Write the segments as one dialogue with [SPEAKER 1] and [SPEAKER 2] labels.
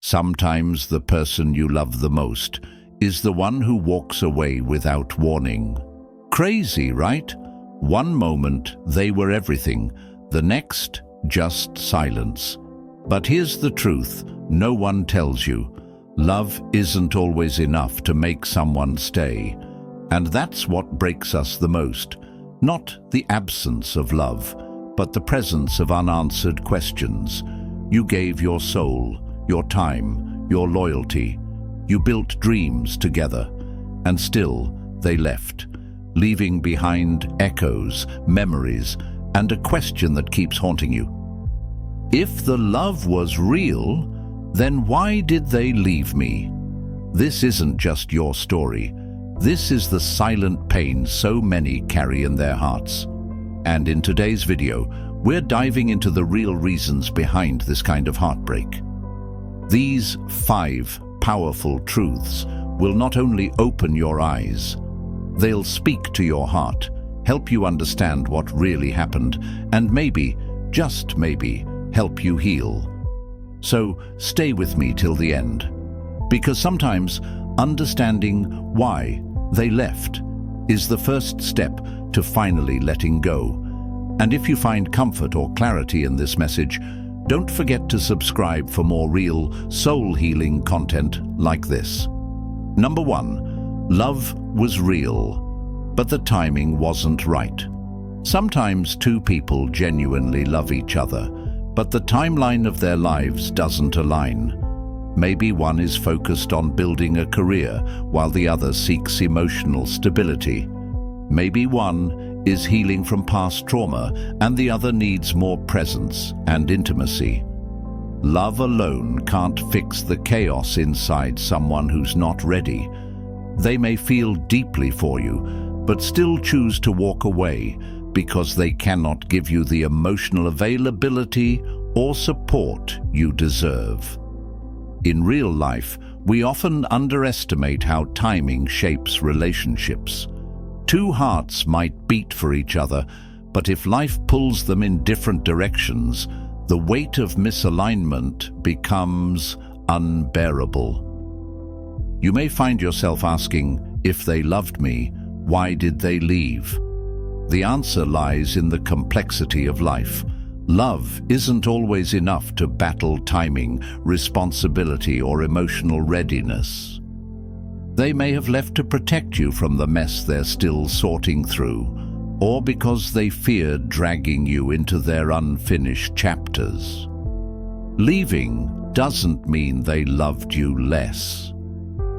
[SPEAKER 1] Sometimes the person you love the most is the one who walks away without warning. Crazy, right? One moment they were everything, the next just silence. But here's the truth no one tells you. Love isn't always enough to make someone stay. And that's what breaks us the most. Not the absence of love, but the presence of unanswered questions. You gave your soul, your time, your loyalty. You built dreams together, and still they left, leaving behind echoes, memories, and a question that keeps haunting you. If the love was real, then why did they leave me? This isn't just your story. This is the silent pain so many carry in their hearts. And in today's video, we're diving into the real reasons behind this kind of heartbreak. These 5 powerful truths will not only open your eyes, they'll speak to your heart, help you understand what really happened, and maybe, just maybe, help you heal. So stay with me till the end, because sometimes understanding why they left is the first step to finally letting go. And if you find comfort or clarity in this message, don't forget to subscribe for more real, soul-healing content like this. Number 1, love was real, but the timing wasn't right. Sometimes 2 people genuinely love each other, but the timeline of their lives doesn't align. Maybe one is focused on building a career while the other seeks emotional stability. Maybe one is healing from past trauma and the other needs more presence and intimacy. Love alone can't fix the chaos inside someone who's not ready. They may feel deeply for you, but still choose to walk away because they cannot give you the emotional availability or support you deserve. In real life, we often underestimate how timing shapes relationships. 2 hearts might beat for each other, but if life pulls them in different directions, the weight of misalignment becomes unbearable. You may find yourself asking, if they loved me, why did they leave? The answer lies in the complexity of life. Love isn't always enough to battle timing, responsibility, or emotional readiness. They may have left to protect you from the mess they're still sorting through, or because they feared dragging you into their unfinished chapters. Leaving doesn't mean they loved you less.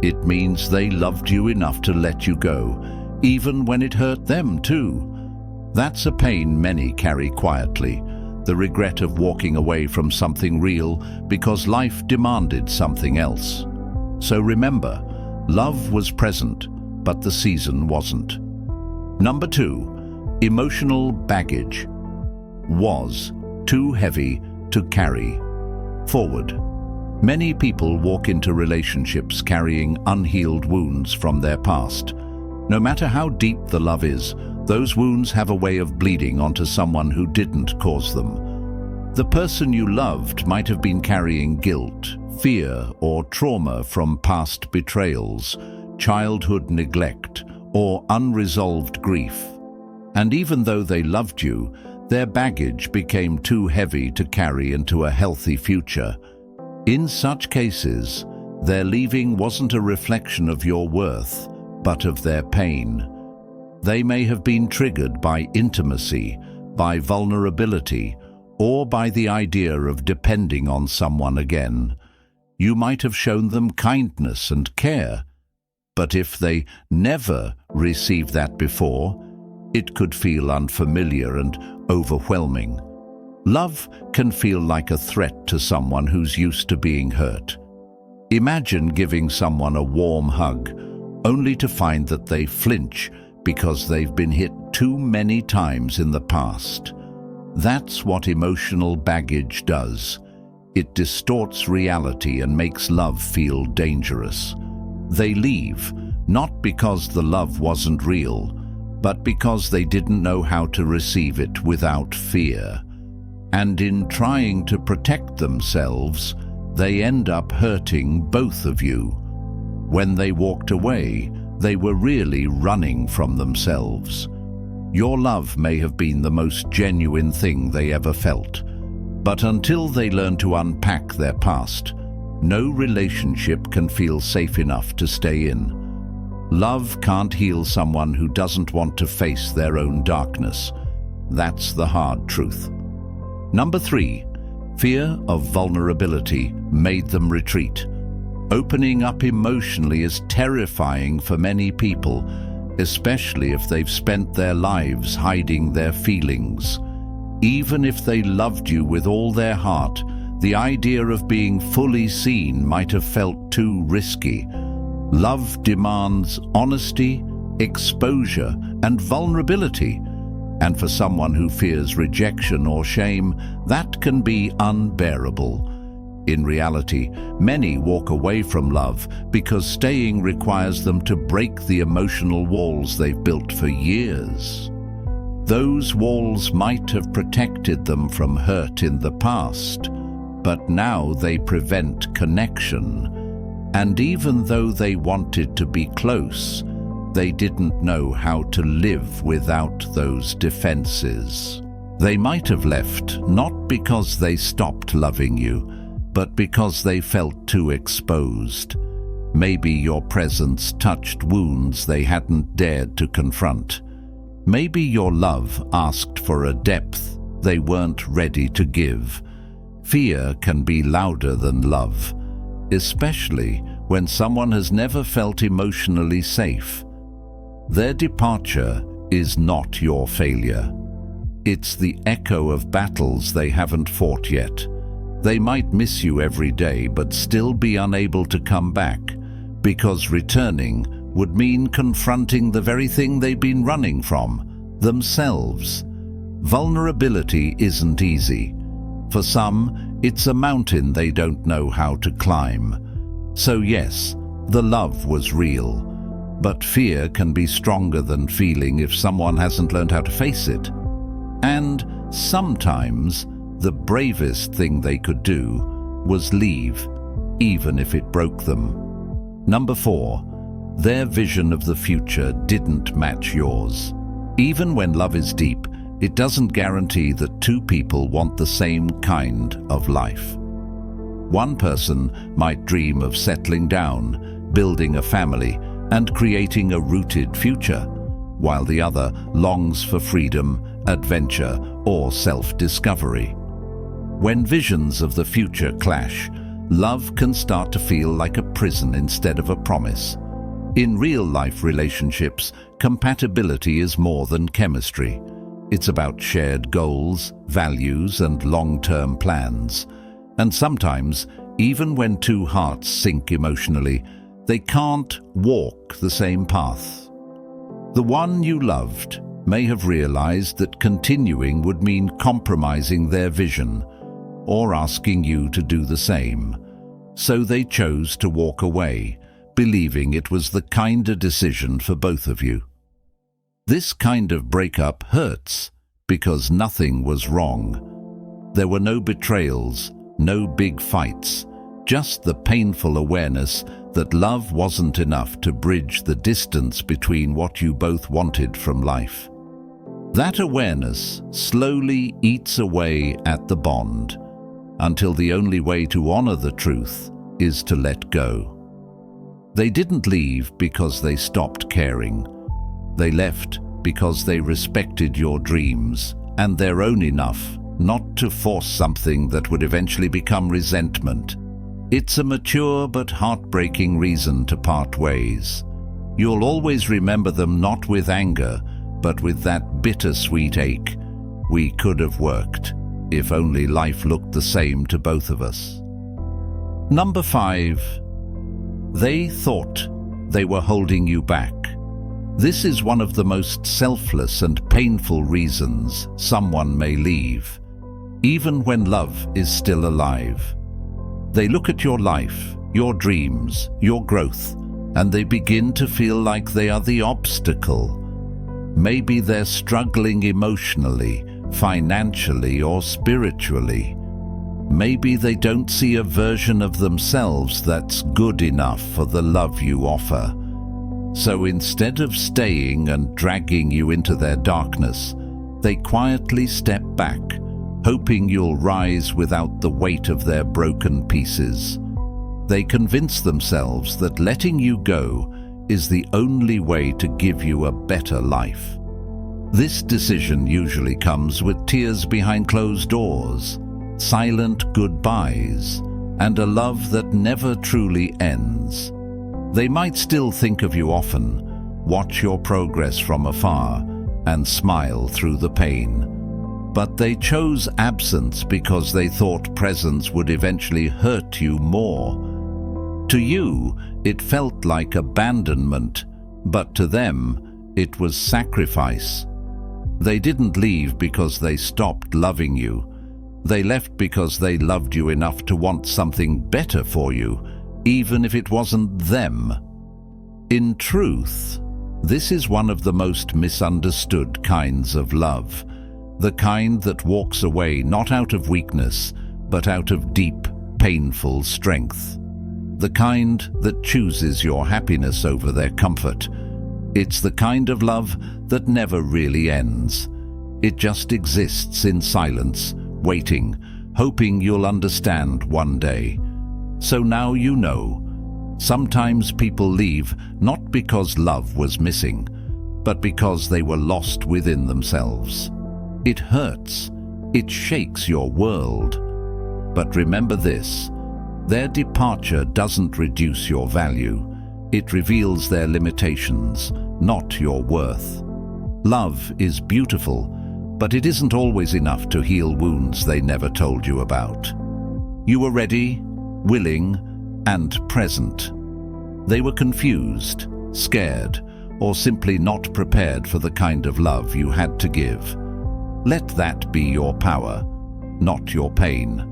[SPEAKER 1] It means they loved you enough to let you go, even when it hurt them too. That's a pain many carry quietly, the regret of walking away from something real because life demanded something else. So remember, love was present, but the season wasn't. Number 2, emotional baggage was too heavy to carry forward. Many people walk into relationships carrying unhealed wounds from their past. No matter how deep the love is, those wounds have a way of bleeding onto someone who didn't cause them. The person you loved might have been carrying guilt, fear, or trauma from past betrayals, childhood neglect, or unresolved grief. And even though they loved you, their baggage became too heavy to carry into a healthy future. In such cases, their leaving wasn't a reflection of your worth, but of their pain. They may have been triggered by intimacy, by vulnerability, or by the idea of depending on someone again. You might have shown them kindness and care, but if they never received that before, it could feel unfamiliar and overwhelming. Love can feel like a threat to someone who's used to being hurt. Imagine giving someone a warm hug, only to find that they flinch because they've been hit too many times in the past. That's what emotional baggage does. It distorts reality and makes love feel dangerous. They leave, not because the love wasn't real, but because they didn't know how to receive it without fear. And in trying to protect themselves, they end up hurting both of you. When they walked away, they were really running from themselves. Your love may have been the most genuine thing they ever felt, but until they learn to unpack their past, no relationship can feel safe enough to stay in. Love can't heal someone who doesn't want to face their own darkness. That's the hard truth. Number 3, fear of vulnerability made them retreat. Opening up emotionally is terrifying for many people, especially if they've spent their lives hiding their feelings. Even if they loved you with all their heart, the idea of being fully seen might have felt too risky. Love demands honesty, exposure, and vulnerability. And for someone who fears rejection or shame, that can be unbearable. In reality, many walk away from love because staying requires them to break the emotional walls they've built for years. Those walls might have protected them from hurt in the past, but now they prevent connection. And even though they wanted to be close, they didn't know how to live without those defenses. They might have left not because they stopped loving you, but because they felt too exposed. Maybe your presence touched wounds they hadn't dared to confront. Maybe your love asked for a depth they weren't ready to give. Fear can be louder than love, especially when someone has never felt emotionally safe. Their departure is not your failure. It's the echo of battles they haven't fought yet. They might miss you every day but still be unable to come back, because returning would mean confronting the very thing they've been running from, themselves. Vulnerability isn't easy. For some, it's a mountain they don't know how to climb. So yes, the love was real, but fear can be stronger than feeling if someone hasn't learned how to face it. And sometimes, the bravest thing they could do was leave, even if it broke them. Number 4, their vision of the future didn't match yours. Even when love is deep, it doesn't guarantee that two people want the same kind of life. One person might dream of settling down, building a family, and creating a rooted future, while the other longs for freedom, adventure, or self-discovery. When visions of the future clash, love can start to feel like a prison instead of a promise. In real-life relationships, compatibility is more than chemistry. It's about shared goals, values, and long-term plans. And sometimes, even when two hearts sync emotionally, they can't walk the same path. The one you loved may have realized that continuing would mean compromising their vision, or asking you to do the same. So they chose to walk away, believing it was the kinder decision for both of you. This kind of breakup hurts because nothing was wrong. There were no betrayals, no big fights, just the painful awareness that love wasn't enough to bridge the distance between what you both wanted from life. That awareness slowly eats away at the bond, until the only way to honor the truth is to let go. They didn't leave because they stopped caring. They left because they respected your dreams and their own enough not to force something that would eventually become resentment. It's a mature but heartbreaking reason to part ways. You'll always remember them not with anger, but with that bittersweet ache. We could have worked, if only life looked the same to both of us. Number 5. They thought they were holding you back. This is one of the most selfless and painful reasons someone may leave, even when love is still alive. They look at your life, your dreams, your growth, and they begin to feel like they are the obstacle. Maybe they're struggling emotionally, financially, or spiritually. Maybe they don't see a version of themselves that's good enough for the love you offer. So instead of staying and dragging you into their darkness, they quietly step back, hoping you'll rise without the weight of their broken pieces. They convince themselves that letting you go is the only way to give you a better life. This decision usually comes with tears behind closed doors, silent goodbyes, and a love that never truly ends. They might still think of you often, watch your progress from afar, and smile through the pain. But they chose absence because they thought presence would eventually hurt you more. To you, it felt like abandonment, but to them, it was sacrifice. They didn't leave because they stopped loving you. They left because they loved you enough to want something better for you, even if it wasn't them. In truth, this is one of the most misunderstood kinds of love, the kind that walks away not out of weakness, but out of deep, painful strength. The kind that chooses your happiness over their comfort. It's the kind of love that never really ends. It just exists in silence, waiting, hoping you'll understand one day. So now you know. Sometimes people leave not because love was missing, but because they were lost within themselves. It hurts. It shakes your world. But remember this, their departure doesn't reduce your value. It reveals their limitations, not your worth. Love is beautiful, but it isn't always enough to heal wounds they never told you about. You were ready, willing, and present. They were confused, scared, or simply not prepared for the kind of love you had to give. Let that be your power, not your pain.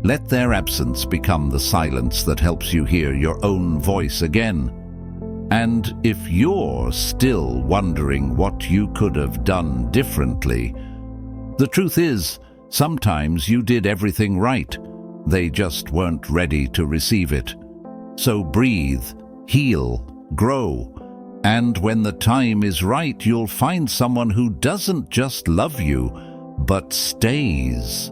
[SPEAKER 1] Let their absence become the silence that helps you hear your own voice again. And if you're still wondering what you could have done differently, the truth is, sometimes you did everything right. They just weren't ready to receive it. So breathe, heal, grow, and when the time is right, you'll find someone who doesn't just love you, but stays.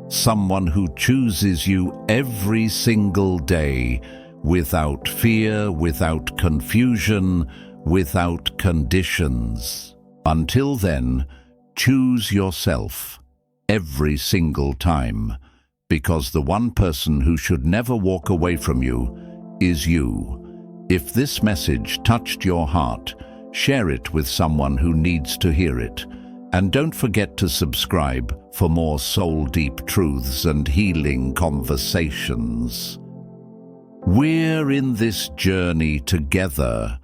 [SPEAKER 1] Someone who chooses you every single day, without fear, without confusion, without conditions. Until then, choose yourself every single time, because the one person who should never walk away from you is you. If this message touched your heart, share it with someone who needs to hear it. And don't forget to subscribe for more soul-deep truths and healing conversations. We're in this journey together.